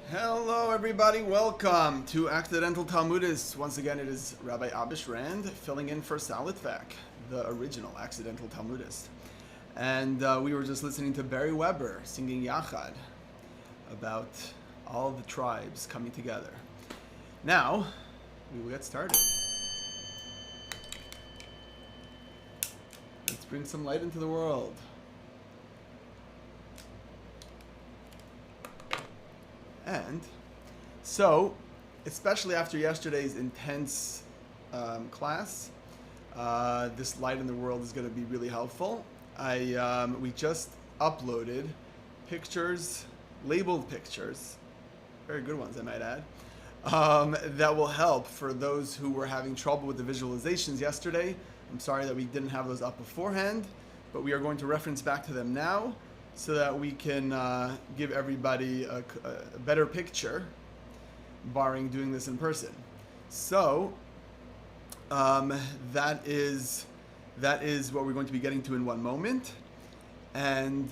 Hello everybody, welcome to Accidental Talmudists. Once again, it is Rabbi Abbish Rand filling in for Salitvak, the original Accidental Talmudist. And we were just listening to Barry Weber singing Yachad about all the tribes coming together. Now, we will get started. Let's bring some light into the world. And so, especially after yesterday's intense class, this light in the world is going to be really helpful. We just uploaded pictures, labeled pictures, very good ones I might add, that will help for those who were having trouble with the visualizations yesterday. I'm sorry that we didn't have those up beforehand, but we are going to reference back to them now, so that we can give everybody a better picture, barring doing this in person. So that is what we're going to be getting to in one moment. And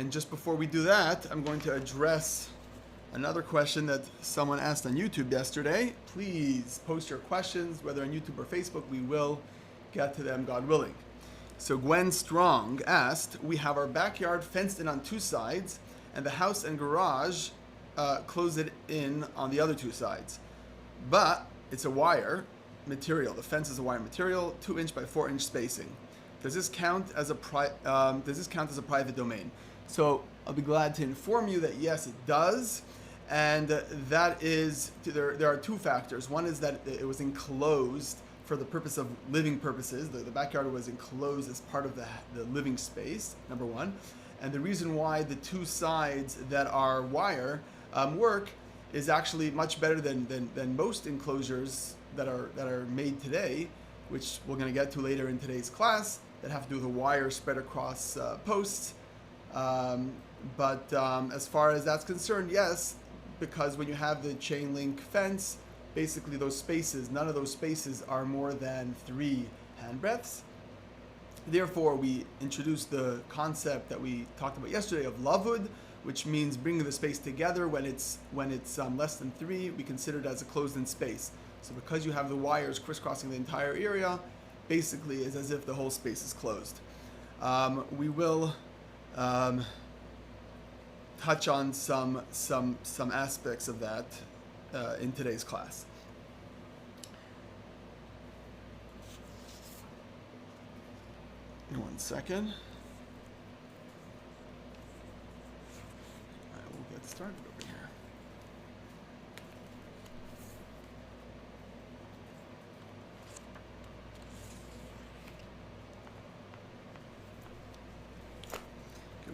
just before we do that, I'm going to address another question that someone asked on YouTube yesterday. Please post your questions, whether on YouTube or Facebook. We will get to them, God willing. So Gwen Strong asked, we have our backyard fenced in on two sides and the house and garage closed it in on the other two sides. But it's a wire material. The fence is a wire material, 2-inch by 4-inch spacing. Does this count as a private domain? So I'll be glad to inform you that yes, it does. And that is, there are two factors. One is that it was enclosed for the purpose of living purposes. The backyard was enclosed as part of the living space, number one. And the reason why the two sides that are wire work is actually much better than most enclosures that are made today, which we're going to get to later in today's class, that have to do with a wire spread across posts. But as far as that's concerned, yes, because when you have the chain link fence, basically those spaces, none of those spaces are more than 3 handbreadths. Therefore, we introduced the concept that we talked about yesterday of lavud, which means bringing the space together. When it's less than 3, we consider it as a closed-in space. So because you have the wires crisscrossing the entire area, basically it's as if the whole space is closed. We will touch on some aspects of that in today's class. One second. I will get started over here.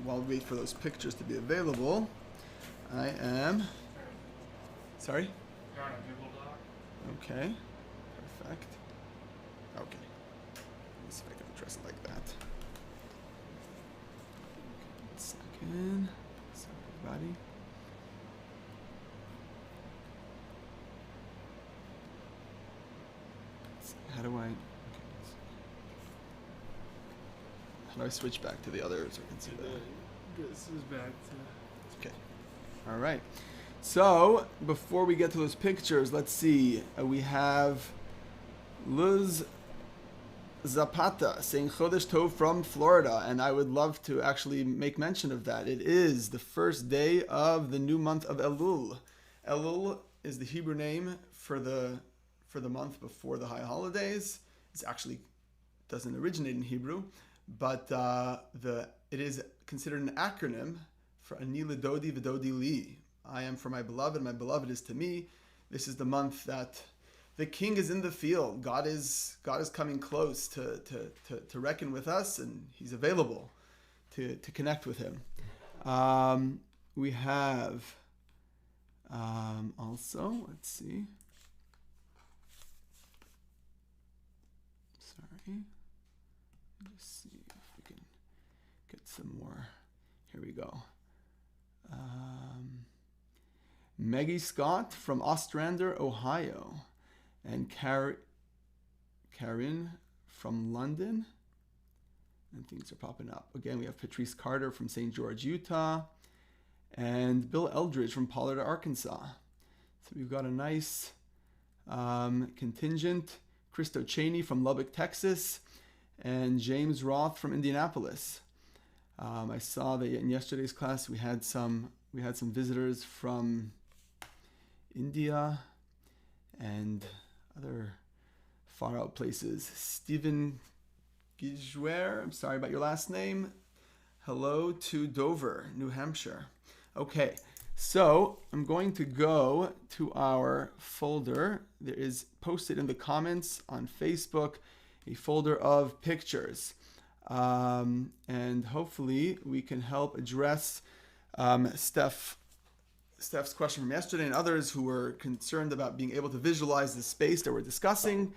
while we wait for those pictures to be available, I am. Sorry? You're on a Google Doc. Okay. Perfect. Okay. Let me see if I can address it like that. Okay, 1 second. Sorry, everybody. Let's see, how do I switch back to the others so I can see that? This is back to... Okay. All right. So, before we get to those pictures, let's see. We have Luz Zapata saying Chodesh Tov from Florida, and I would love to actually make mention of that. It is the first day of the new month of Elul. Elul is the Hebrew name for the month before the high holidays. It actually doesn't originate in Hebrew, but it is considered an acronym for Ani L'Dodi V'Dodi Li. I am for my beloved, and my beloved is to me. This is the month that the king is in the field. God is coming close to reckon with us, and he's available to connect with him. We have also, let's see. Sorry. Let's see if we can get some more. Here we go. Maggie Scott from Ostrander, Ohio, and Karen from London. And things are popping up. Again, we have Patrice Carter from St. George, Utah, and Bill Eldridge from Pollard, Arkansas. So we've got a nice contingent. Christo Cheney from Lubbock, Texas, and James Roth from Indianapolis. I saw that in yesterday's class we had some visitors from India and other far out places. Stephen Gijwer, I'm sorry about your last name. Hello to Dover, New Hampshire. Okay, so I'm going to go to our folder. There is posted in the comments on Facebook a folder of pictures. And hopefully we can help address Steph's question from yesterday and others who were concerned about being able to visualize the space that we're discussing.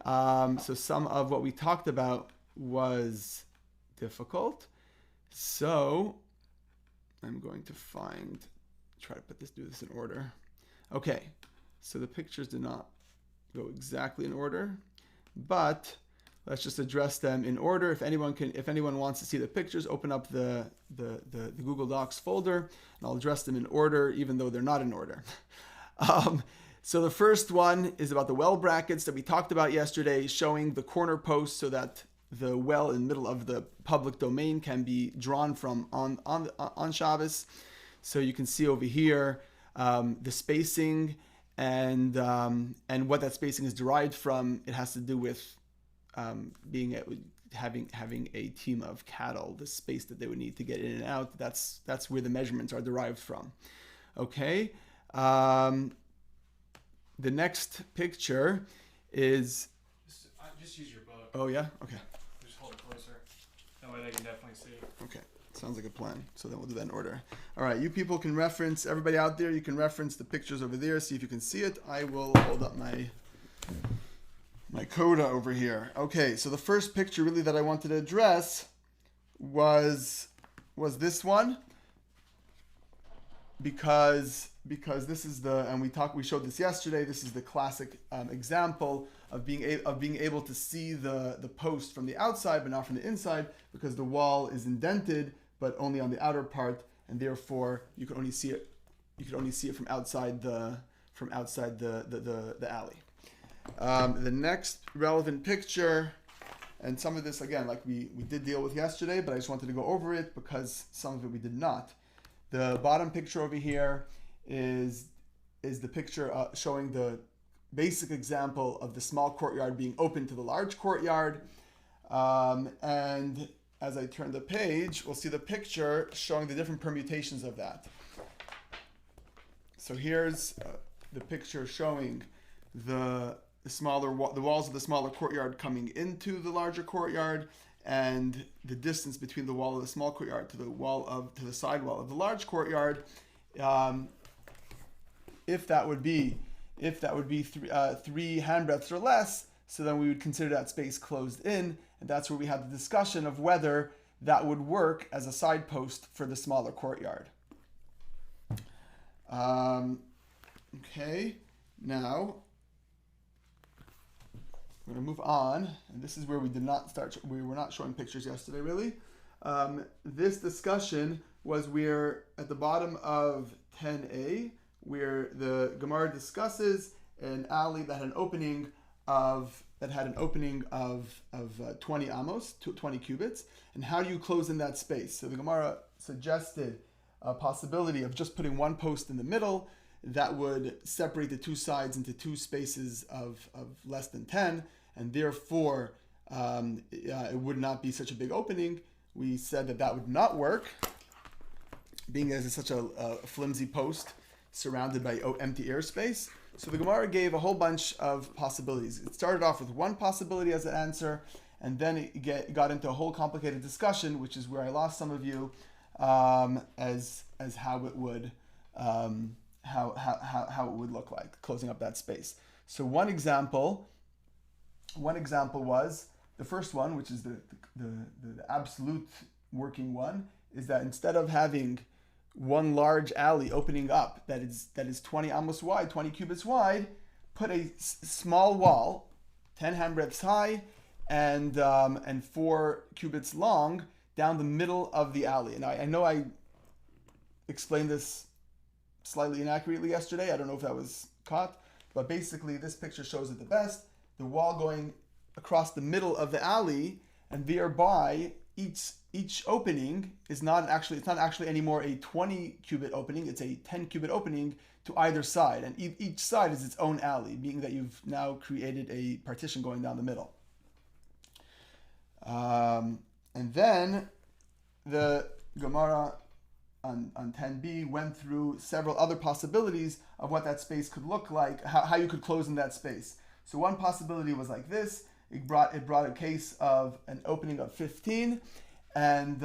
So some of what we talked about was difficult. So I'm going to try to do this in order. Okay, so the pictures did not go exactly in order, but let's just address them in order. If anyone wants to see the pictures, open up the Google Docs folder, and I'll address them in order, even though they're not in order. So the first one is about the well brackets that we talked about yesterday, showing the corner posts so that the well in the middle of the public domain can be drawn from on Shabbos. So you can see over here the spacing and what that spacing is derived from. It has to do with having a team of cattle, the space that they would need to get in and out. That's where the measurements are derived from. Okay. The next picture is. Just use your book. Oh yeah. Okay. Just hold it closer. That way they can definitely see. Okay. Sounds like a plan. So then we'll do that in order. All right. You people can reference. Everybody out there, you can reference the pictures over there. See if you can see it. I will hold up my coda over here. Okay, so the first picture really that I wanted to address was this one, because this is we showed this yesterday. This is the classic example of being able to see the post from the outside but not from the inside, because the wall is indented but only on the outer part, and therefore you can only see it from outside the alley. The next relevant picture, and some of this again, like we did deal with yesterday, but I just wanted to go over it because some of it we did not. The bottom picture over here is the picture showing the basic example of the small courtyard being open to the large courtyard. And as I turn the page, we'll see the picture showing the different permutations of that. So here's the picture showing the walls of the smaller courtyard coming into the larger courtyard, and the distance between the wall of the small courtyard to the side wall of the large courtyard, if that would be three handbreadths or less, so then we would consider that space closed in, and that's where we had the discussion of whether that would work as a side post for the smaller courtyard. Okay, now we're going to move on, and this is where we were not showing pictures yesterday, really. This discussion we're at the bottom of 10a, where the Gemara discusses an alley that had an opening of 20 amos, 20 cubits, and how do you close in that space? So the Gemara suggested a possibility of just putting one post in the middle that would separate the two sides into two spaces of less than 10, and therefore it would not be such a big opening. We said that would not work, being as it's such a flimsy post surrounded by empty airspace. So the Gemara gave a whole bunch of possibilities. It started off with one possibility as an answer, and then it got into a whole complicated discussion, which is where I lost some of you, as how it would how it would look like closing up that space. So one example was the first one, which is the absolute working one, is that instead of having one large alley opening up that is 20 amos wide, 20 cubits wide, put a small wall, 10 handbreadths high, and 4 cubits long down the middle of the alley. And I know I explained this slightly inaccurately yesterday. I don't know if that was caught, but basically this picture shows it the best. The wall going across the middle of the alley, and thereby each opening is not actually anymore a 20 cubit opening, it's a 10 cubit opening to either side, and each side is its own alley, meaning that you've now created a partition going down the middle. And then the Gemara on 10b went through several other possibilities of what that space could look like, how you could close in that space. So one possibility was like this. It brought a case of an opening of 15, and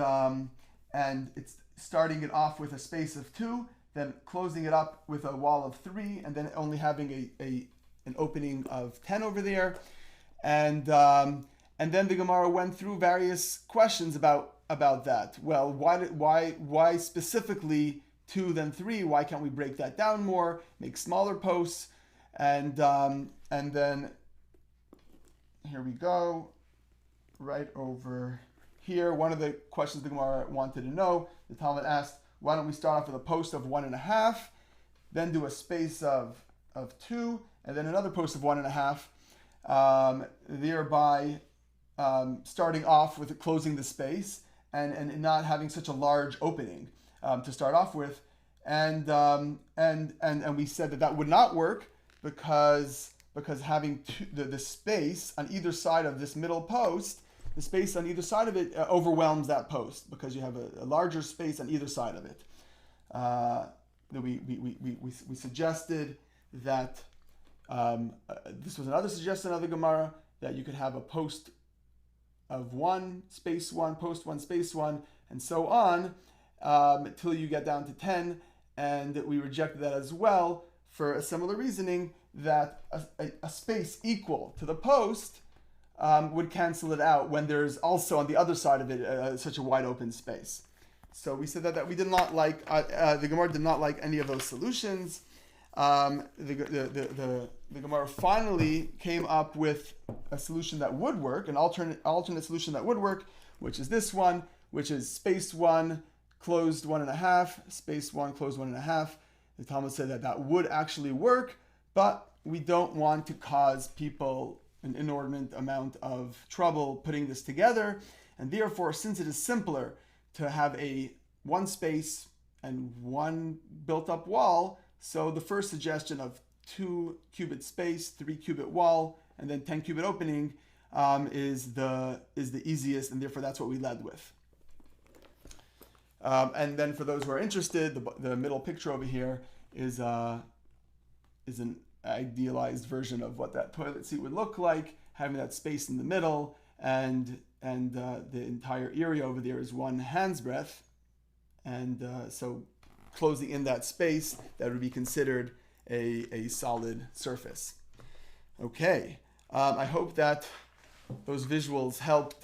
it's starting it off with a space of 2, then closing it up with a wall of 3, and then only having an opening of 10 over there, and then the Gemara went through various questions about that. Well, why specifically 2 than 3? Why can't we break that down more, make smaller posts, and then here we go, right over here. One of the questions the Gemara wanted to know, the Talmud asked, why don't we start off with a post of 1.5, then do a space of 2, and then another post of 1.5, thereby starting off with closing the space and not having such a large opening to start off with, and we said that would not work because having the space on either side of this middle post, the space on either side of it overwhelms that post because you have a larger space on either side of it. We suggested that this was another suggestion of the Gemara, that you could have a post of 1, space 1, post 1, space 1, and so on until you get down to 10, and we rejected that as well for a similar reasoning, that a space equal to the post would cancel it out when there's also on the other side of it such a wide open space. So we said that we did not like, the Gemara did not like any of those solutions. The Gemara finally came up with a solution that would work, an alternate solution that would work, which is this one, which is space 1, closed 1.5, space 1, closed 1.5. The Talmud said that would actually work, but we don't want to cause people an inordinate amount of trouble putting this together, and therefore, since it is simpler to have one space and one built-up wall, so the first suggestion of 2 cubit space, 3 cubit wall, and then 10 cubit opening is the easiest, and therefore that's what we led with. And then for those who are interested, the middle picture over here is an idealized version of what that toilet seat would look like, having that space in the middle, and the entire area over there is one hand's breadth, and so closing in that space, that would be considered a solid surface. Okay, I hope that those visuals helped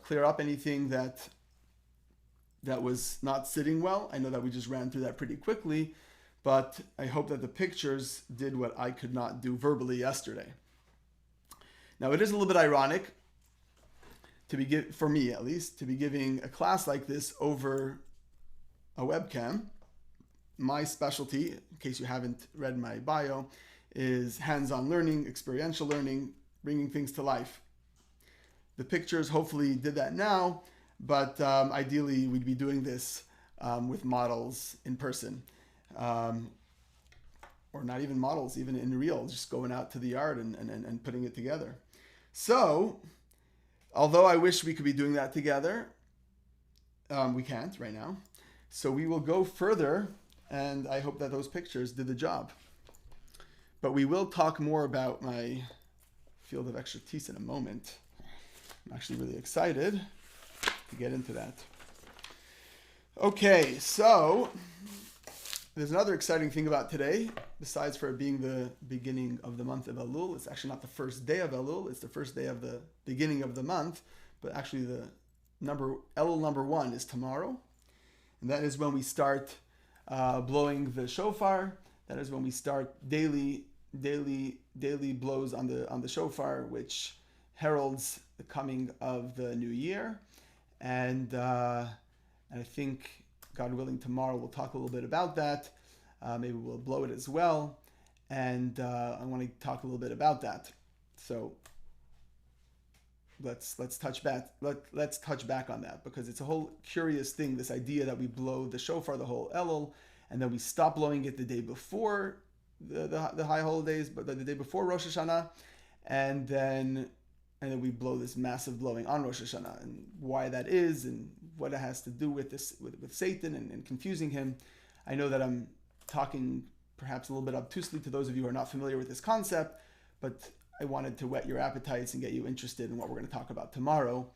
clear up anything that was not sitting well. I know that we just ran through that pretty quickly, but I hope that the pictures did what I could not do verbally yesterday. Now, it is a little bit ironic for me at least, to be giving a class like this over a webcam. My specialty, in case you haven't read my bio, is hands-on learning, experiential learning, bringing things to life. The pictures hopefully did that now, but ideally we'd be doing this with models in person. Or not even models, even in real, just going out to the yard and putting it together. So, although I wish we could be doing that together, we can't right now. So we will go further, and I hope that those pictures did the job. But we will talk more about my field of expertise in a moment. I'm actually really excited to get into that. Okay, so there's another exciting thing about today, besides for it being the beginning of the month of Elul. It's actually not the first day of Elul, it's the first day of the beginning of the month, but actually the Elul number 1 is tomorrow. And that is when we start blowing the shofar. That is when we start daily blows on the shofar, which heralds the coming of the new year. And I think, God willing, tomorrow we'll talk a little bit about that. Maybe we'll blow it as well. And I want to talk a little bit about that. So let's touch back on that, because it's a whole curious thing, this idea that we blow the shofar the whole Elul, and then we stop blowing it the day before the high holidays, but the day before Rosh Hashanah, and then we blow this massive blowing on Rosh Hashanah, and why that is, and what it has to do with this with Satan and confusing him. I know that I'm talking perhaps a little bit obtusely to those of you who are not familiar with this concept, but I wanted to whet your appetites and get you interested in what we're going to talk about tomorrow,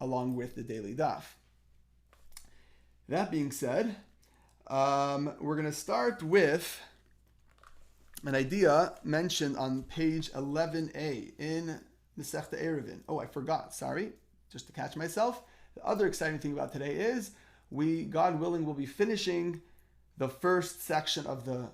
along with the daily daf. That being said, we're going to start with an idea mentioned on page 11a in Masechta Eruvin. Oh, I forgot. Sorry. Just to catch myself. The other exciting thing about today is we, God willing, will be finishing the first section of the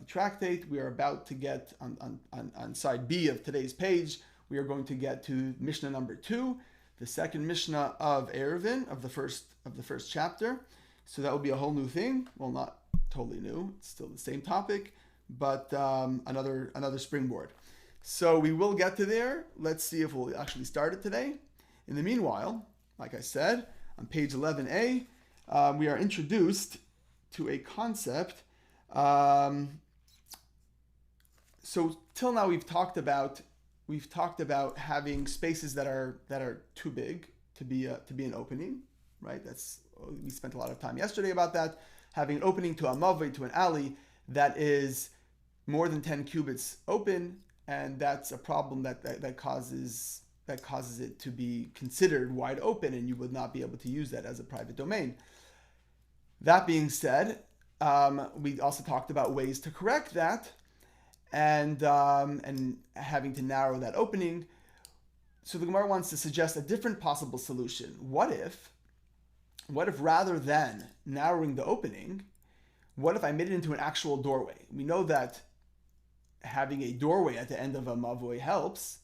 tractate. We are about to get on side B of today's page. We are going to get to Mishnah number 2, the second Mishnah of Eruvin of the first chapter. So that will be a whole new thing. Well, not totally new. It's still the same topic, but another springboard. So we will get to there. Let's see if we'll actually start it today. In the meanwhile, like I said, on page 11a, we are introduced to a concept. So till now we've talked about having spaces that are too big to be an opening, right? We spent a lot of time yesterday about that. Having an opening to a mavoi, to an alley that is more than 10 cubits open, and that's a problem that causes it to be considered wide open, and you would not be able to use that as a private domain. That being said, we also talked about ways to correct that, and having to narrow that opening. So the Gemara wants to suggest a different possible solution. What if rather than narrowing the opening, what if I made it into an actual doorway? We know that having a doorway at the end of a mavoi helps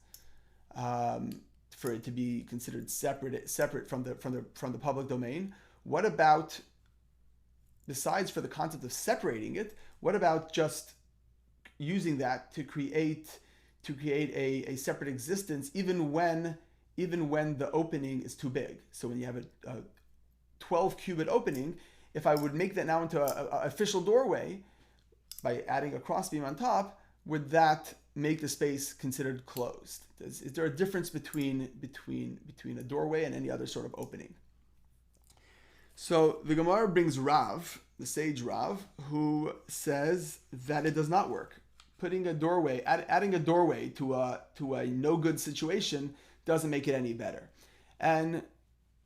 for it to be considered separate from the public domain. What about, besides for the concept of separating it, what about just using that to create a separate existence, even when the opening is too big? So when you have a 12 cubit opening, if I would make that now into an official doorway by adding a crossbeam on top, would that make the space considered closed? Is there a difference between a doorway and any other sort of opening? So the Gemara brings Rav, the sage Rav, who says that it does not work. Putting a doorway, adding a doorway to a no good situation doesn't make it any better. And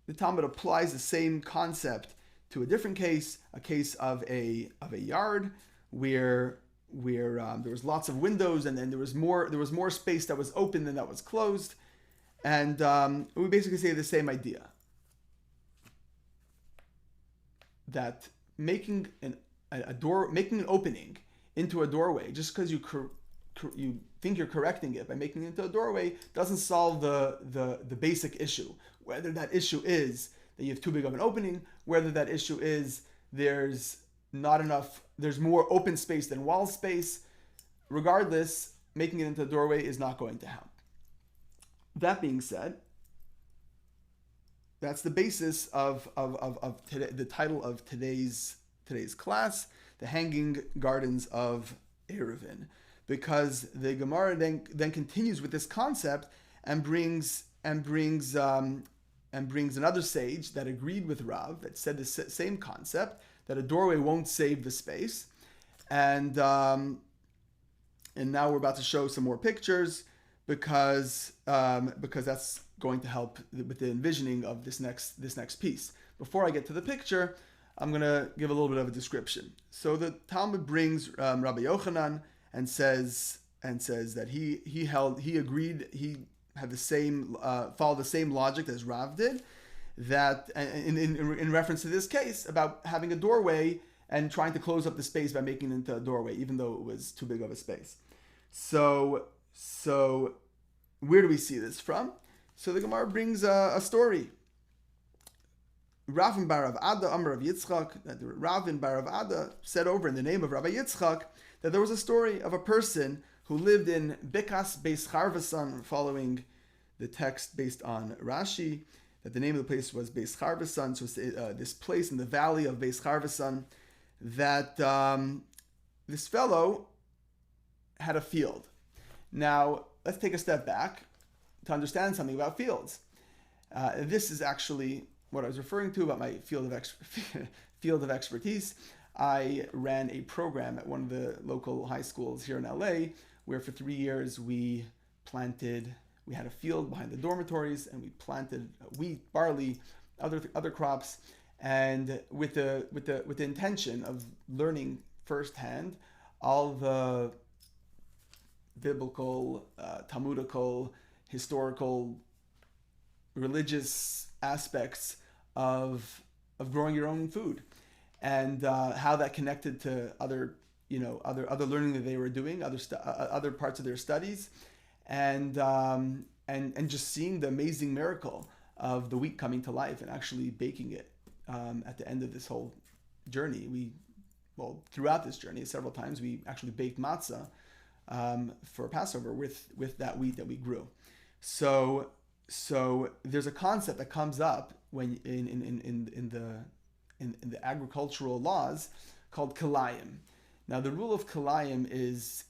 the Talmud applies the same concept to a different case, a case of a yard where there was lots of windows, and then there was more space that was open than that was closed, and we basically say the same idea, that making an opening into a doorway, just because you think you're correcting it by making it into a doorway, doesn't solve the basic issue. Whether that issue is that you have too big of an opening, whether that issue is there's more open space than wall space, regardless, making it into a doorway is not going to help. That being said, that's the basis of today, the title of today's class, the hanging gardens of Eruvin, because the Gemara then continues with this concept and brings another sage that agreed with Rav, that said the same concept, that a doorway won't save the space, and now we're about to show some more pictures because that's going to help with the envisioning of this next piece. Before I get to the picture, I'm going to give a little bit of a description. So the Talmud brings Rabbi Yochanan and says that he agreed, he had followed the same logic as Rav did, that in reference to this case about having a doorway and trying to close up the space by making it into a doorway, even though it was too big of a space. So where do we see this from? So the Gemara brings a story. Ravin bar Rav Ada, Amar Rav Yitzchak, that Ravin bar Rav Ada said over in the name of Rabbi Yitzchak that there was a story of a person who lived in Beis Charvasan, following the text based on Rashi, that the name of the place was Beis Charvasan. So it's this place in the valley of Beis Charvasan, that this fellow had a field. Now, let's take a step back to understand something about fields. This is actually what I was referring to about my field of expertise. I ran a program at one of the local high schools here in LA, where for 3 years we had a field behind the dormitories, and we planted wheat, barley, other crops, and with the intention of learning firsthand all the biblical, Talmudical, historical, religious aspects of growing your own food, and how that connected to other learning that they were doing, other parts of their studies, and just seeing the amazing miracle of the wheat coming to life and actually baking it at the end of this whole journey. Throughout this journey, several times we actually baked matzah for Passover with that wheat that we grew. So there's a concept that comes up when in the agricultural laws called kilayim. Now the rule of kilayim is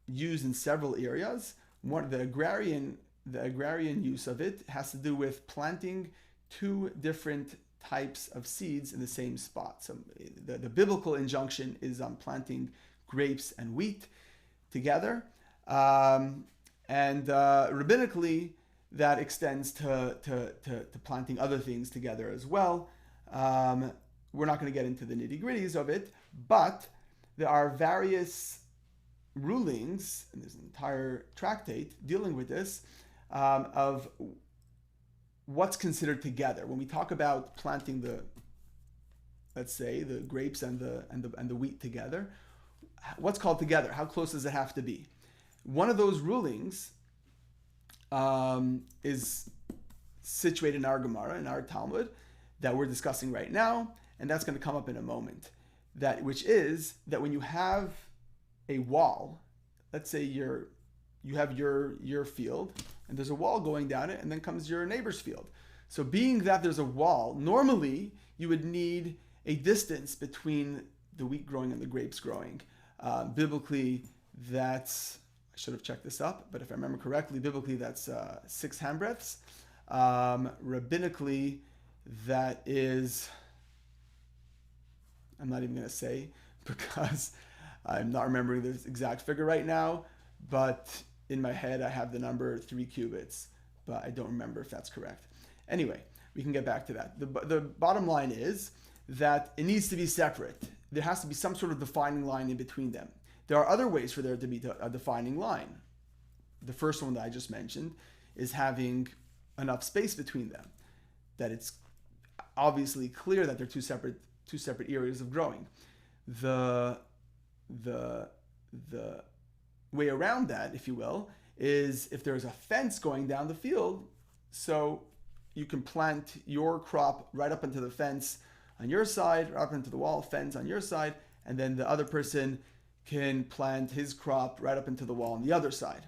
used in several areas. The agrarian use of it has to do with planting two different types of seeds in the same spot. So the biblical injunction is on planting grapes and wheat together, and rabbinically that extends to planting other things together as well. We're not going to get into the nitty-gritties of it, but there are various rulings, and there's an entire tractate dealing with this, of what's considered together. When we talk about planting let's say the grapes and the wheat together, what's called together? How close does it have to be? One of those rulings is situated in our Gemara, in our Talmud, that we're discussing right now, and that's going to come up in a moment. Which is that when you have a wall, let's say you have your field, and there's a wall going down it, and then comes your neighbor's field. So being that there's a wall, normally you would need a distance between the wheat growing and the grapes growing. Biblically, that's, I should have checked this up, but if I remember correctly, biblically that's 6 handbreadths. Rabbinically, that is, I'm not even going to say because I'm not remembering the exact figure right now, but in my head I have the number 3 cubits. but I don't remember if that's correct. Anyway, we can get back to that. The bottom line is that it needs to be separate. There has to be some sort of defining line in between them. There are other ways for there to be a defining line. The first one that I just mentioned is having enough space between them, that it's obviously clear that they're two separate areas of growing. The way around that, if you will, is if there's a fence going down the field, so you can plant your crop right up into the fence on your side, right up into the wall fence on your side, and then the other person can plant his crop right up into the wall on the other side.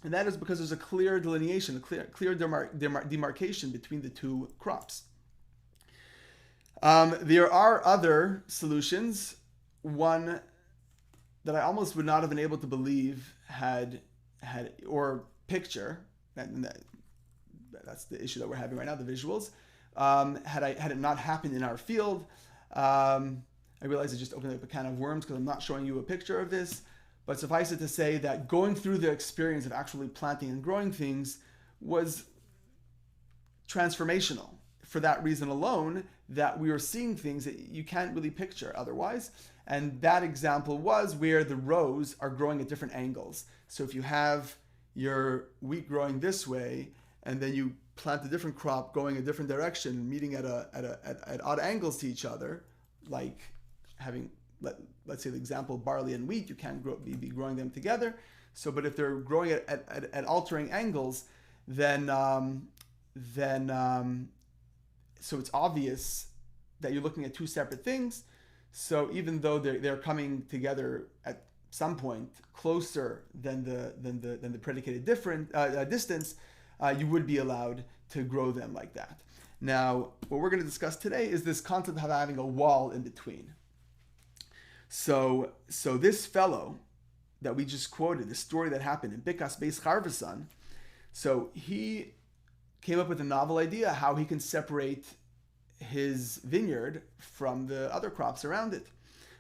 And that is because there's a clear delineation, a clear demarcation between the two crops. There are other solutions. One that I almost would not have been able to believe had or picture, that's the issue that we're having right now, the visuals. Had it not happened in our field, I realize I just opened up a can of worms because I'm not showing you a picture of this. But suffice it to say that going through the experience of actually planting and growing things was transformational. For that reason alone, that we were seeing things that you can't really picture otherwise. And that example was where the rows are growing at different angles. So if you have your wheat growing this way, and then you plant a different crop going a different direction, meeting at odd angles to each other, like having, let's say the example, barley and wheat, you can't be growing them together. So, but if they're growing at altering angles, then so it's obvious that you're looking at two separate things. So even though they're coming together at some point closer than the predicated distance, you would be allowed to grow them like that. Now, what we're going to discuss today is this concept of having a wall in between. So this fellow that we just quoted, the story that happened in Beis Charvasan, so he came up with a novel idea how he can separate his vineyard from the other crops around it.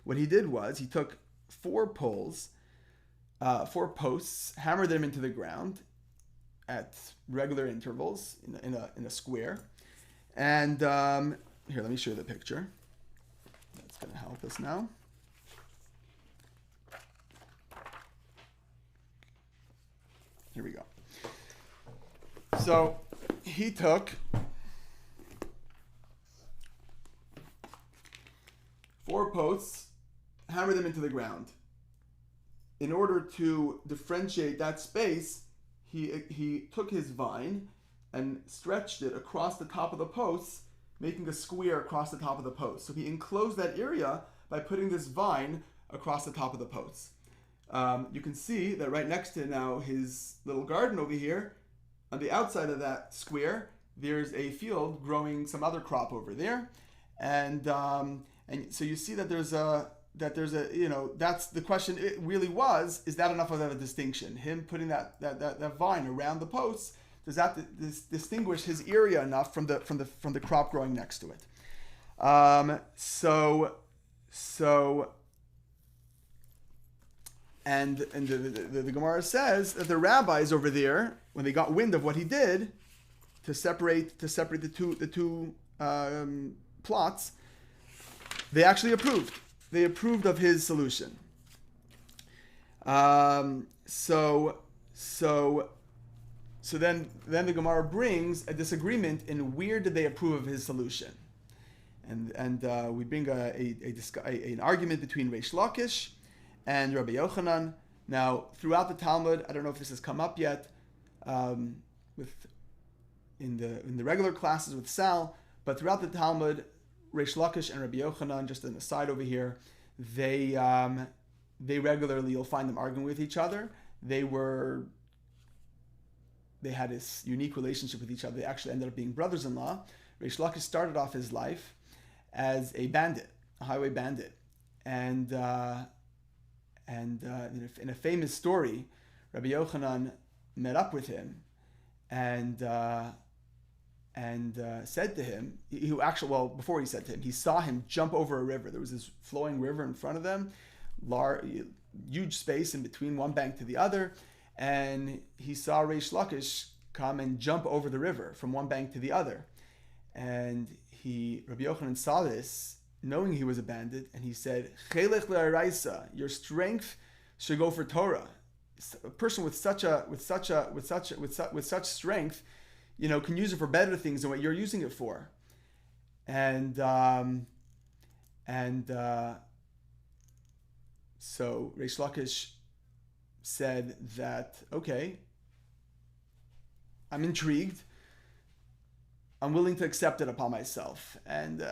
What he did was he took 4 posts, hammered them into the ground at regular intervals in a square, and here, let me show you the picture. That's going to help us now. Here we go. So he took 4 posts, hammered them into the ground. In order to differentiate that space, he took his vine and stretched it across the top of the posts, making a square across the top of the post. So he enclosed that area by putting this vine across the top of the posts. You can see that right next to now his little garden over here, on the outside of that square, there's a field growing some other crop over there, and so you see that there's a that's the question. It really was: is that enough of a distinction? Him putting that vine around the posts, does that distinguish his area enough from the crop growing next to it? And the Gemara says that the rabbis over there, when they got wind of what he did to separate the two plots, they actually approved. They approved of his solution. So then the Gemara brings a disagreement in where did they approve of his solution, and we bring an argument between Reish Lakish and Rabbi Yochanan. Now, throughout the Talmud, I don't know if this has come up yet, in the regular classes with Sal, but throughout the Talmud, Reish Lakish and Rabbi Yochanan, just an aside over here, they regularly, you'll find them arguing with each other. They had this unique relationship with each other. They actually ended up being brothers-in-law. Reish Lakish started off his life as a bandit, a highway bandit, and in a famous story, Rabbi Yochanan met up with him and said to him, before he said to him, he saw him jump over a river. There was this flowing river in front of them, huge space in between one bank to the other, and he saw Reish Lakish come and jump over the river from one bank to the other. And Rabbi Yochanan saw this, knowing he was a bandit, and he said, "Chelech le'araisa, your strength should go for Torah. A person with such strength, can use it for better things than what you're using it for." And so Reish Lakish said that, okay, I'm intrigued. I'm willing to accept it upon myself. And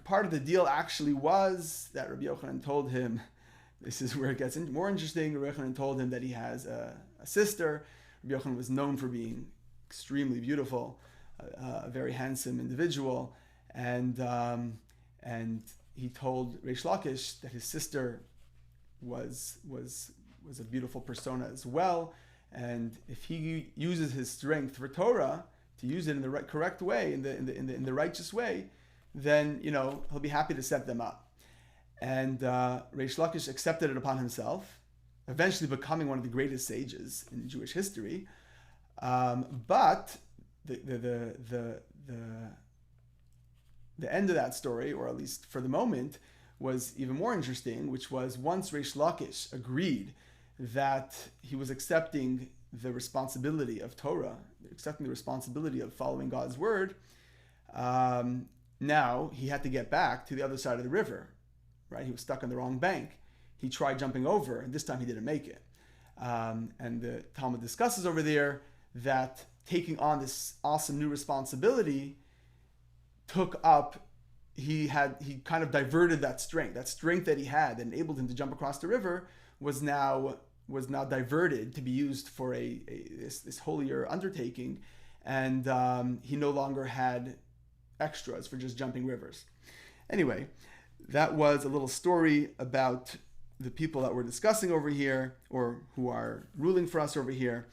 part of the deal actually was that Rabbi Yochanan told him, this is where it gets more interesting. Rabbi Yochanan told him that he has a sister. Rabbi Yochanan was known for being extremely beautiful, a very handsome individual. And he told Reish Lakish that his sister was a beautiful persona as well, and if he uses his strength for Torah, to use it in the correct way, in the righteous way, then he'll be happy to set them up. And Reish Lakish accepted it upon himself, eventually becoming one of the greatest sages in Jewish history. But the end of that story, or at least for the moment, was even more interesting, which was once Reish Lakish agreed that he was accepting the responsibility of Torah, accepting the responsibility of following God's word, now he had to get back to the other side of the river, right? He was stuck on the wrong bank. He tried jumping over, and this time he didn't make it. And the Talmud discusses over there that taking on this awesome new responsibility he kind of diverted that strength that he had that enabled him to jump across the river was now diverted to be used for this holier undertaking, and he no longer had extras for just jumping rivers. Anyway, that was a little story about the people that we're discussing over here, or who are ruling for us over here.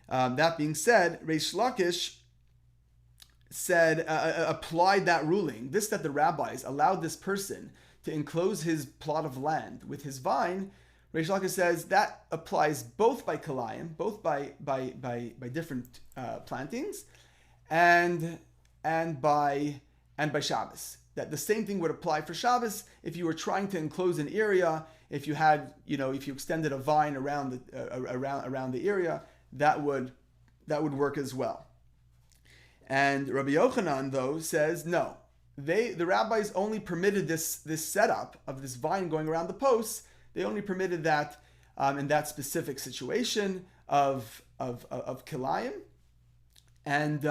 That being said, Reish Lakish applied that ruling, that the rabbis allowed this person to enclose his plot of land with his vine. Reish Lakish says that applies both by kilayim, both by different plantings, and by Shabbos. That the same thing would apply for Shabbos if you were trying to enclose an area. If you had, if you extended a vine around the area, that would work as well. And Rabbi Yochanan, though, says no. The rabbis only permitted this setup of this vine going around the posts. They only permitted that in that specific situation of kilayim, and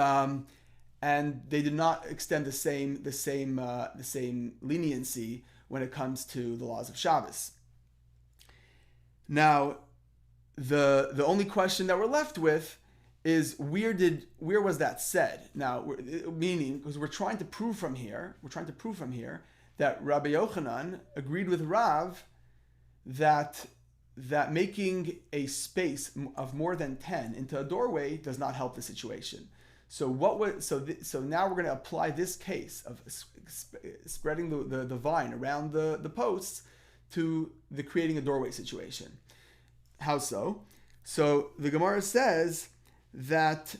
they did not extend the same leniency when it comes to the laws of Shabbos. Now, the only question that we're left with is where was that said? Now, meaning, because we're trying to prove from here that Rabbi Yochanan agreed with Rav that making a space of more than 10 into a doorway does not help the situation. So now we're going to apply this case of spreading the vine around the posts to the creating a doorway situation. How so? So the Gemara says that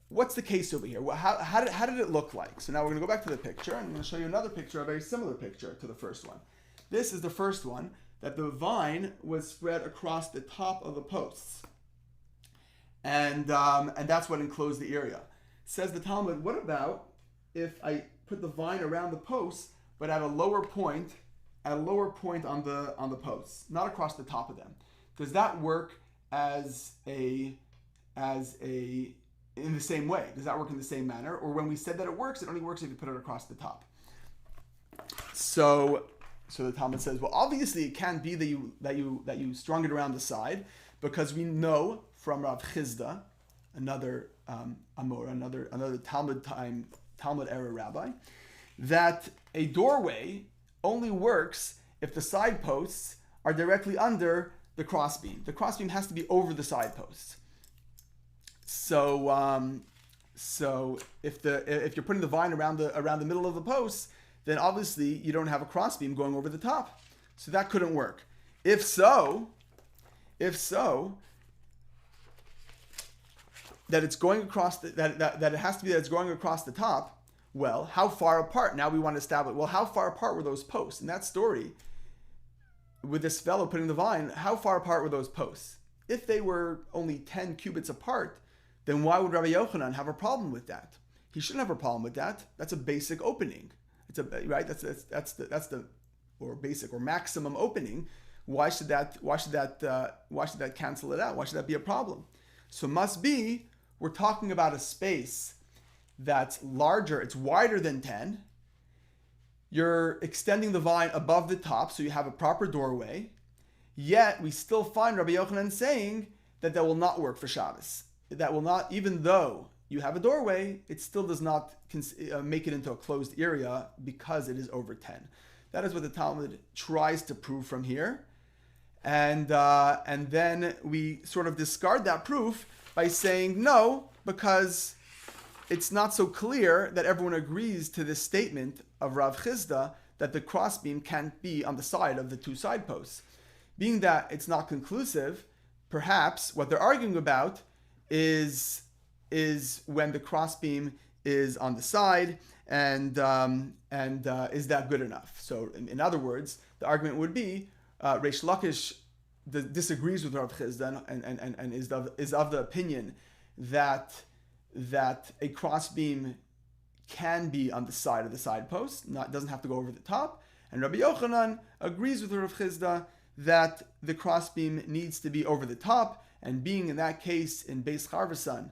what's the case over here? How did it look like? So now we're going to go back to the picture, and I'm going to show you another picture, a very similar picture to the first one. This is the first one, that the vine was spread across the top of the posts, and that's what enclosed the area. Says the Talmud, what about if I put the vine around the posts, but at a lower point on the posts, not across the top of them? Does that work in the same way? Does that work in the same manner? Or when we said that it works, it only works if you put it across the top. So the Talmud says, well, obviously it can't be that you strung it around the side, because we know from Rav Chisda, another Talmud era rabbi, that a doorway only works if the side posts are directly under the crossbeam. The crossbeam has to be over the side posts. So if you're putting the vine around the middle of the posts, then obviously you don't have a crossbeam going over the top. So that couldn't work. If so, that it's going across that it has to be that it's going across the top. Well, how far apart? Now we want to establish. Well, how far apart were those posts? In that story, with this fellow putting the vine, how far apart were those posts? If they were only 10 cubits apart, then why would Rabbi Yochanan have a problem with that? He shouldn't have a problem with that. That's a basic opening. It's a right. That's the or basic or maximum opening. Why should that cancel it out? Why should that be a problem? So must be we're talking about a space that's larger. It's wider than 10. You're extending the vine above the top, so you have a proper doorway. Yet we still find Rabbi Yochanan saying that will not work for Shabbos. That will not, even though you have a doorway, it still does not make it into a closed area because it is over 10. That is what the Talmud tries to prove from here. And then we sort of discard that proof by saying no, because it's not so clear that everyone agrees to this statement of Rav Chisda that the crossbeam can't be on the side of the two side posts. Being that it's not conclusive, perhaps what they're arguing about is when the crossbeam is on the side, and is that good enough? So in other words, the argument would be Reish Lakish disagrees with Rav Chisda and is of the opinion that a crossbeam can be on the side of the side post, doesn't have to go over the top. And Rabbi Yochanan agrees with Rav Chisda that the crossbeam needs to be over the top, and being in that case in Beis Charvasan,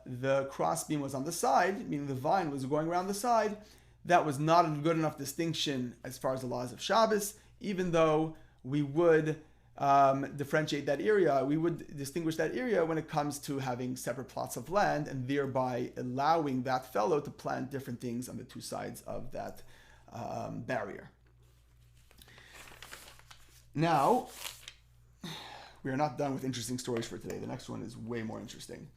the crossbeam was on the side, meaning the vine was going around the side. That was not a good enough distinction as far as the laws of Shabbos, even though we would differentiate that area, we would distinguish that area when it comes to having separate plots of land and thereby allowing that fellow to plant different things on the two sides of that barrier. Now, we are not done with interesting stories for today. The next one is way more interesting.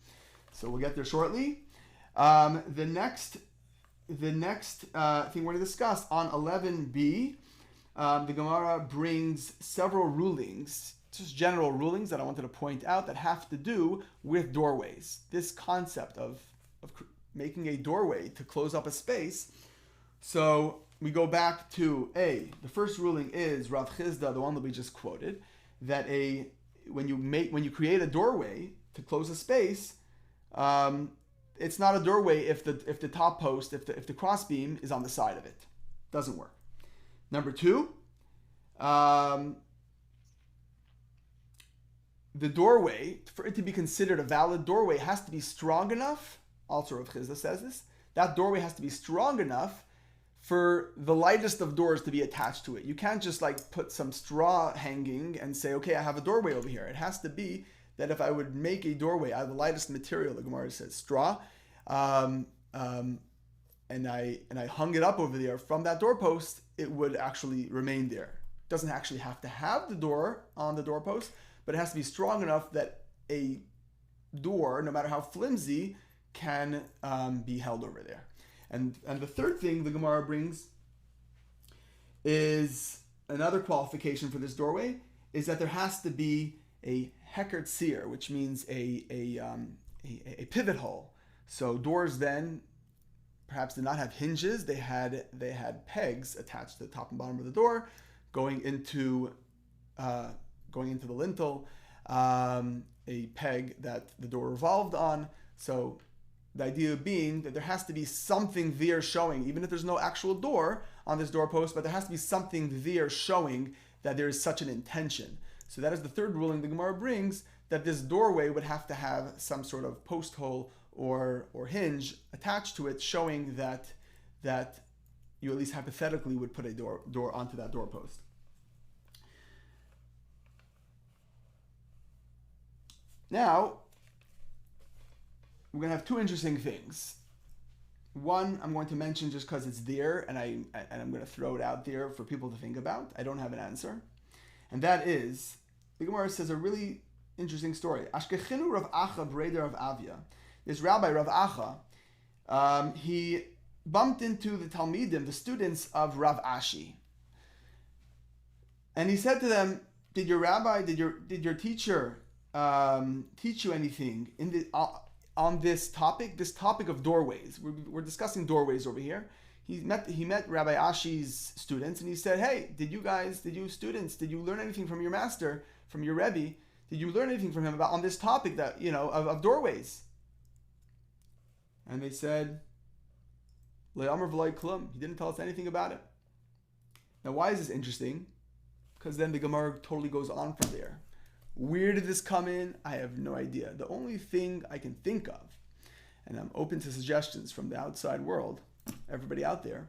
So we'll get there shortly. The next thing we're going to discuss on 11b, the Gemara brings several rulings, just general rulings that I wanted to point out that have to do with doorways. This concept of making a doorway to close up a space. So we go back to the first ruling is Rav Chisda, the one that we just quoted, that when you create a doorway to close a space, it's not a doorway if the top post, if the crossbeam is on the side of it. Doesn't work. Number two, the doorway, for it to be considered a valid doorway, has to be strong enough. Also, Rav Chisda says this. That doorway has to be strong enough for the lightest of doors to be attached to it. You can't just put some straw hanging and say, okay, I have a doorway over here. It has to be that if I would make a doorway out of the lightest material, the Gemara says straw, and I hung it up over there from that doorpost, it would actually remain there. It doesn't actually have to have the door on the doorpost, but it has to be strong enough that a door, no matter how flimsy, can be held over there. And the third thing the Gemara brings is another qualification for this doorway, is that there has to be a hekert seer, which means a pivot hole. So doors then perhaps did not have hinges; they had pegs attached to the top and bottom of the door, going into the lintel, a peg that the door revolved on. So the idea being that there has to be something there showing, even if there's no actual door on this doorpost, but there has to be something there showing that there is such an intention. So that is the third ruling the Gemara brings, that this doorway would have to have some sort of post hole or hinge attached to it, showing that you at least hypothetically would put a door onto that doorpost. Now, we're going to have two interesting things. One, I'm going to mention just because it's there, and I'm going to throw it out there for people to think about. I don't have an answer. And that is, the Gemara says a really interesting story. Ashkechinu Rav Acha Breder of Avia. This rabbi, Rav Acha, he bumped into the Talmidim, the students of Rav Ashi. And he said to them, did your teacher teach you anything in the on this topic of doorways. We're discussing doorways over here. He met Rabbi Ashi's students, and he said, "Hey, did you students, did you learn anything from your master, from your Rebbe? Did you learn anything from him about on this topic that of doorways?" And they said, "Le'amar v'loy klum." He didn't tell us anything about it. Now, why is this interesting? Because then the Gemara totally goes on from there. Where did this come in? I have no idea. The only thing I can think of, and I'm open to suggestions from the outside world, everybody out there,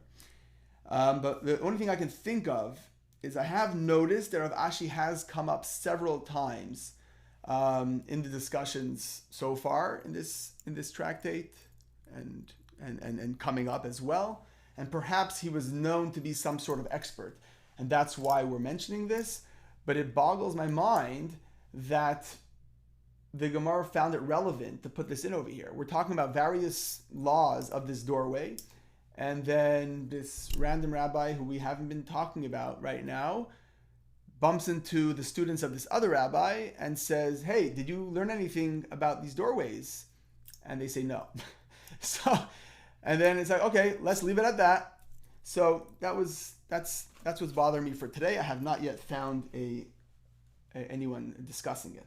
but the only thing I can think of is I have noticed that Rav Ashi has come up several times in the discussions so far in this tractate, and coming up as well. And perhaps he was known to be some sort of expert, and that's why we're mentioning this. But it boggles my mind that the Gemara found it relevant to put this in over here. We're talking about various laws of this doorway, and then this random rabbi who we haven't been talking about right now bumps into the students of this other rabbi and says, "Hey, did you learn anything about these doorways?" And they say no. And then it's like, okay, let's leave it at that. So that's what's bothering me for today. I have not yet found anyone discussing it.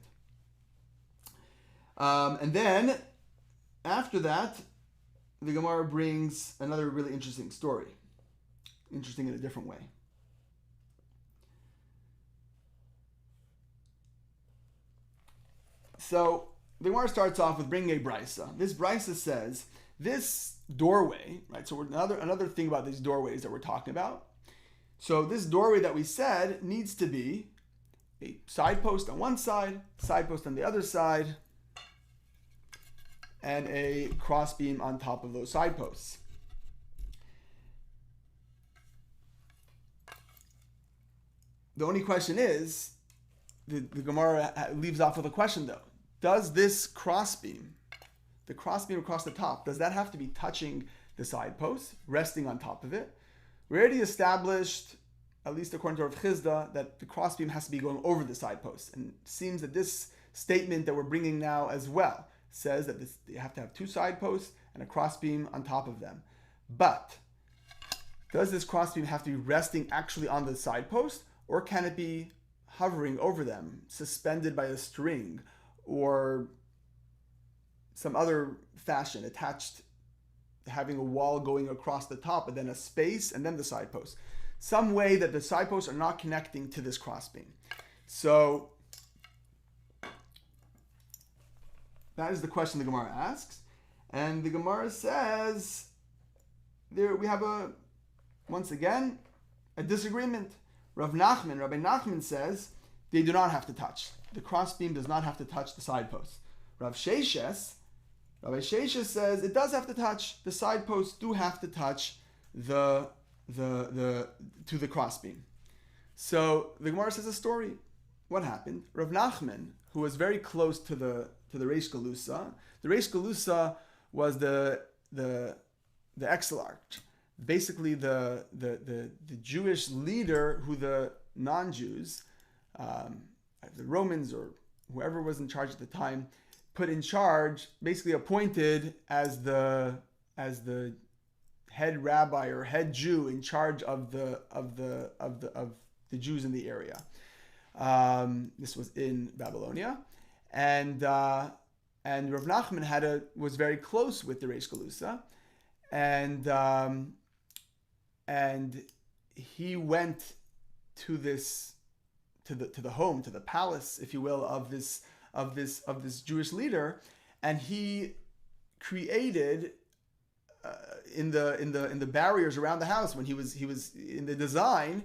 And then after that, the Gemara brings another really interesting story. Interesting in a different way. So the Gemara starts off with bringing a brisa. This brisa says, this doorway, right? So another thing about these doorways that we're talking about. So this doorway that we said needs to be a side post on one side, side post on the other side, and a crossbeam on top of those side posts. The only question is, the Gemara leaves off with a question though. Does this crossbeam, the crossbeam across the top, does that have to be touching the side post, resting on top of it? We already established, at least according to Rav Chisda, that the crossbeam has to be going over the side post. And it seems that this statement that we're bringing now as well says that you have to have two side posts and a crossbeam on top of them. But does this crossbeam have to be resting actually on the side post, or can it be hovering over them, suspended by a string, or some other fashion, attached, having a wall going across the top, and then a space, and then the side post? Some way that the side posts are not connecting to this crossbeam. So that is the question the Gemara asks. And the Gemara says, there we have once again, a disagreement. Rabbi Nachman says, they do not have to touch. The crossbeam does not have to touch the side posts. Rabbi Sheishes says it does have to touch. The side posts do have to touch to the crossbeam. So the Gemara says a story. What happened? Rav Nachman, who was very close to the Reish Galusa. The Reish Galusa was the exilarch, basically the Jewish leader who the non-Jews, the Romans or whoever was in charge at the time, put in charge, basically appointed as the head rabbi or head Jew in charge of the Jews in the area. This was in Babylonia, and Rav Nachman was very close with the Reish Galusa, and he went to the home, to the palace, if you will, of this Jewish leader, and he created in the barriers around the house, when he was in the design,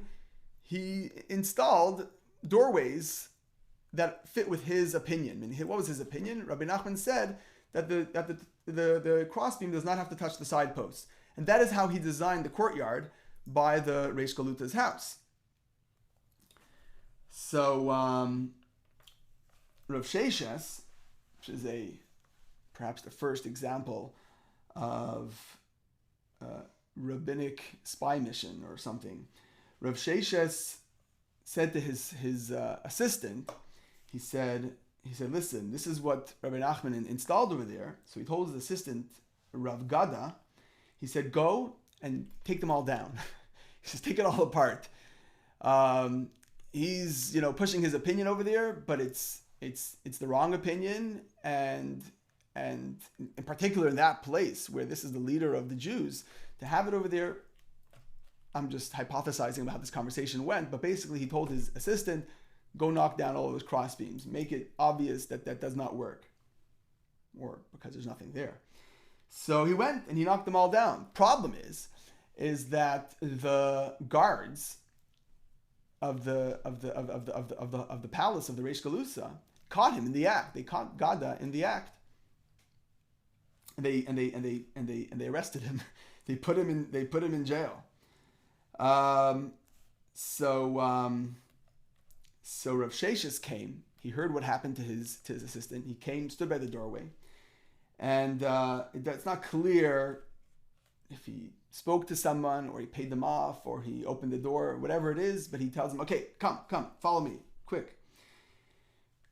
he installed doorways that fit with his opinion. And what was his opinion? Rabbi Nachman said that the crossbeam does not have to touch the side posts, and that is how he designed the courtyard by the Reish Galuta's house. So Rav Sheishes, which is perhaps the first example of rabbinic spy mission or something, Rav Sheishes said to his assistant, he said, he said, listen, this is what Rabbi Nachman installed over there. So he told his assistant, Rav Gada, he said, go and take them all down. He says, take it all apart. He's, pushing his opinion over there, but it's the wrong opinion, and in particular in that place where this is the leader of the Jews, to have it over there. I'm just hypothesizing about how this conversation went, but basically he told his assistant, go knock down all those crossbeams, make it obvious that does not work, or because there's nothing there. So he went and he knocked them all down. Problem is that the guards of the palace of the Reish Galusa caught him in the act. They caught Gada in the act. And they arrested him. They put him in jail. So Rav Sheishes came. He heard what happened to his assistant. He came, stood by the doorway, and it's not clear if he spoke to someone or he paid them off or he opened the door or whatever it is. But he tells them, "Okay, come, follow me, quick."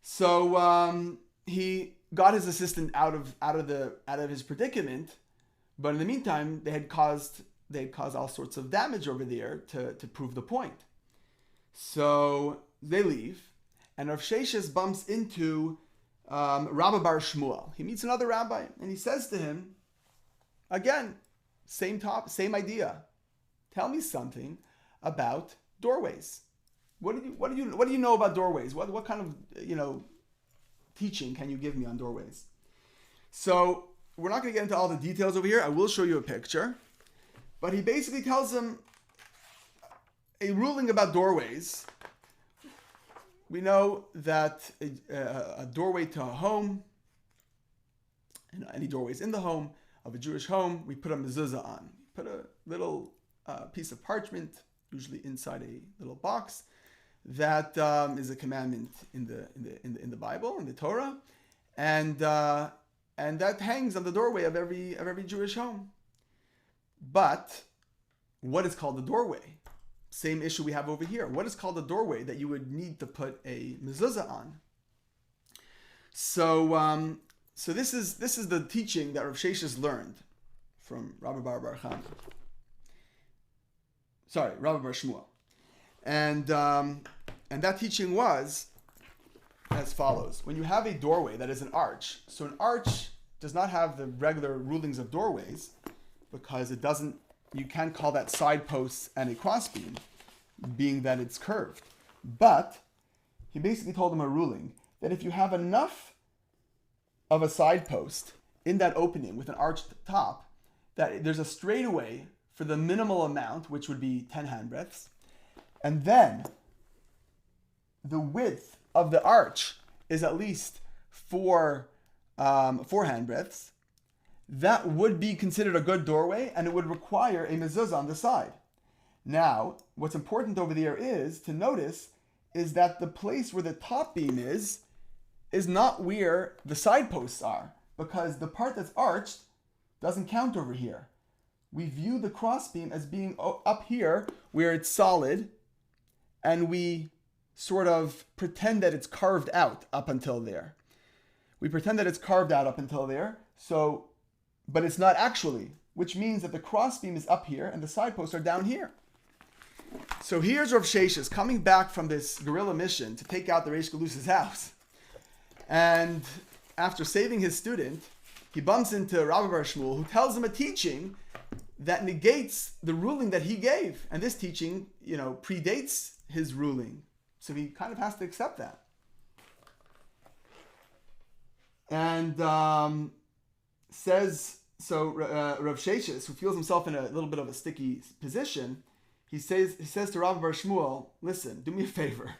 So he got his assistant out of his predicament, but in the meantime, they had caused all sorts of damage over there to prove the point. So they leave, and Rav Sheishes bumps into Rabbi Bar Shmuel. He meets another rabbi, and he says to him, again, same idea. Tell me something about doorways. What do you know about doorways? What kind of teaching can you give me on doorways? So we're not going to get into all the details over here. I will show you a picture. But he basically tells him a ruling about doorways. We know that a doorway to a home, and any doorways in the home of a Jewish home, we put a mezuzah on. Put a little piece of parchment, usually inside a little box. That is a commandment in the Bible, in the Torah, and that hangs on the doorway of every Jewish home. But what is called a doorway? Same issue we have over here. What is called a doorway that you would need to put a mezuzah on? So this is the teaching that Rav Sheishes learned from Rabbi Bar Shmuel, and that teaching was as follows: when you have a doorway that is an arch, so an arch does not have the regular rulings of doorways, because you can't call that sideposts and a crossbeam, being that it's curved. But he basically told him a ruling that if you have enough of a sidepost in that opening with an arched top, that there's a straightaway for the minimal amount, which would be 10 handbreadths, and then the width of the arch is at least 4 handbreadths, that would be considered a good doorway, and it would require a mezuzah on the side. Now, what's important over there is to notice is that the place where the top beam is not where the side posts are, because the part that's arched doesn't count over here. We view the crossbeam as being up here where it's solid, and we sort of pretend that it's carved out up until there. But it's not actually, which means that the crossbeam is up here and the side posts are down here. So here's Rav Sheishes coming back from this guerrilla mission to take out the Reish Galusa's house. And after saving his student, he bumps into Rabbi Bar Shmuel, who tells him a teaching that negates the ruling that he gave. And this teaching, predates his ruling. So he kind of has to accept that. And Rav Sheishes, who feels himself in a little bit of a sticky position, he says to Rabbi Bar Shmuel, listen, do me a favor.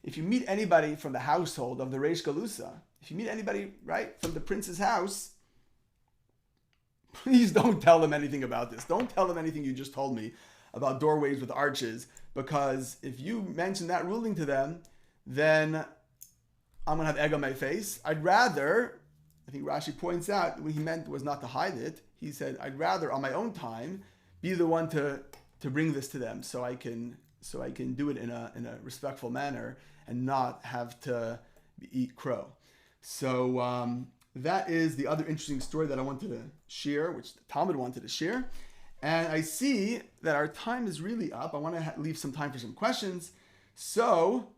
If you meet anybody from the household of the Reish Galusa, if you meet anybody, right, from the prince's house, please don't tell them anything about this. Don't tell them anything you just told me about doorways with arches, because if you mention that ruling to them, then I'm going to have egg on my face. I think Rashi points out what he meant was not to hide it. He said, I'd rather on my own time be the one to bring this to them so I can do it in a respectful manner and not have to eat crow. So that is the other interesting story that I wanted to share, which the Talmud wanted to share. And I see that our time is really up. I want to leave some time for some questions. So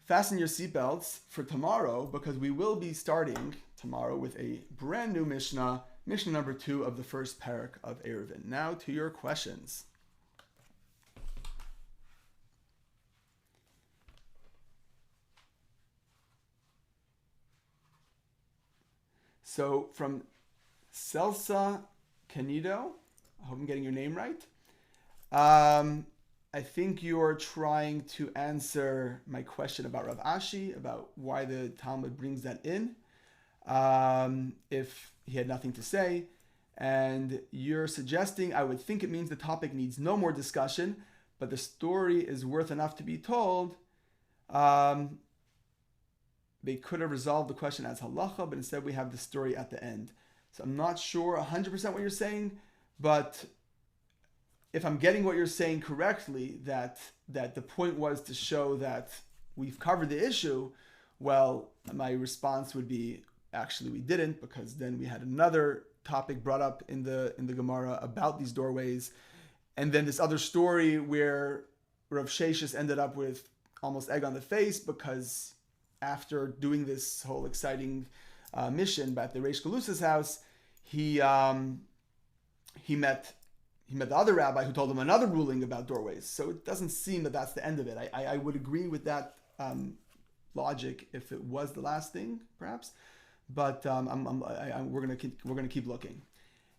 fasten your seatbelts for tomorrow, because we will be starting tomorrow with a brand new Mishnah, Mishnah number 2 of the first parak of Eruvin. Now to your questions. So from Celsa Canido, I hope I'm getting your name right. I think you're trying to answer my question about Rav Ashi, about why the Talmud brings that in, if he had nothing to say. And you're suggesting, I would think it means the topic needs no more discussion, but the story is worth enough to be told. They could have resolved the question as halacha, but instead we have the story at the end. So I'm not sure 100% what you're saying, but if I'm getting what you're saying correctly, that the point was to show that we've covered the issue, well, my response would be, actually we didn't, because then we had another topic brought up in the Gemara about these doorways, and then this other story where Rav Sheishes ended up with almost egg on the face, because after doing this whole exciting mission at the Reish Galusa's house, he met the other rabbi who told him another ruling about doorways. So it doesn't seem that that's the end of it. I would agree with that logic if it was the last thing, perhaps. But we're gonna keep looking.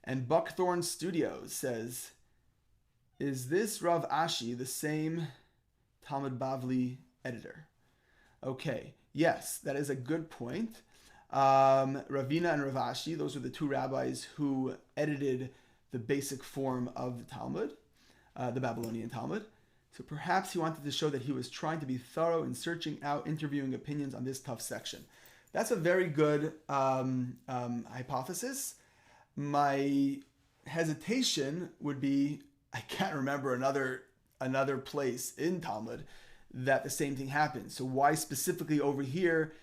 And Buckthorn Studios says, "Is this Rav Ashi the same Talmud Bavli editor?" Okay, yes, that is a good point. Ravina and Rav Ashi, those are the two rabbis who edited the basic form of the Talmud, the Babylonian Talmud. So perhaps he wanted to show that he was trying to be thorough in searching out, interviewing opinions on this tough section. That's a very good hypothesis. My hesitation would be, I can't remember another place in Talmud that the same thing happens. So why specifically over here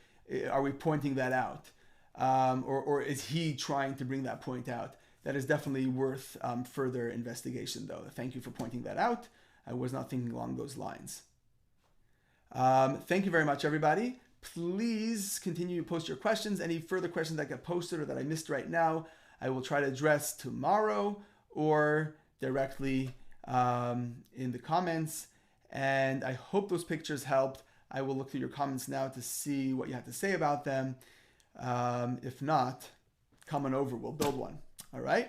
are we pointing that out? Or is he trying to bring that point out? That is definitely worth further investigation, though. Thank you for pointing that out. I was not thinking along those lines. Thank you very much, everybody. Please continue to post your questions. Any further questions that get posted or that I missed right now, I will try to address tomorrow or directly in the comments. And I hope those pictures helped. I will look through your comments now to see what you have to say about them. If not, come on over. We'll build one. All right?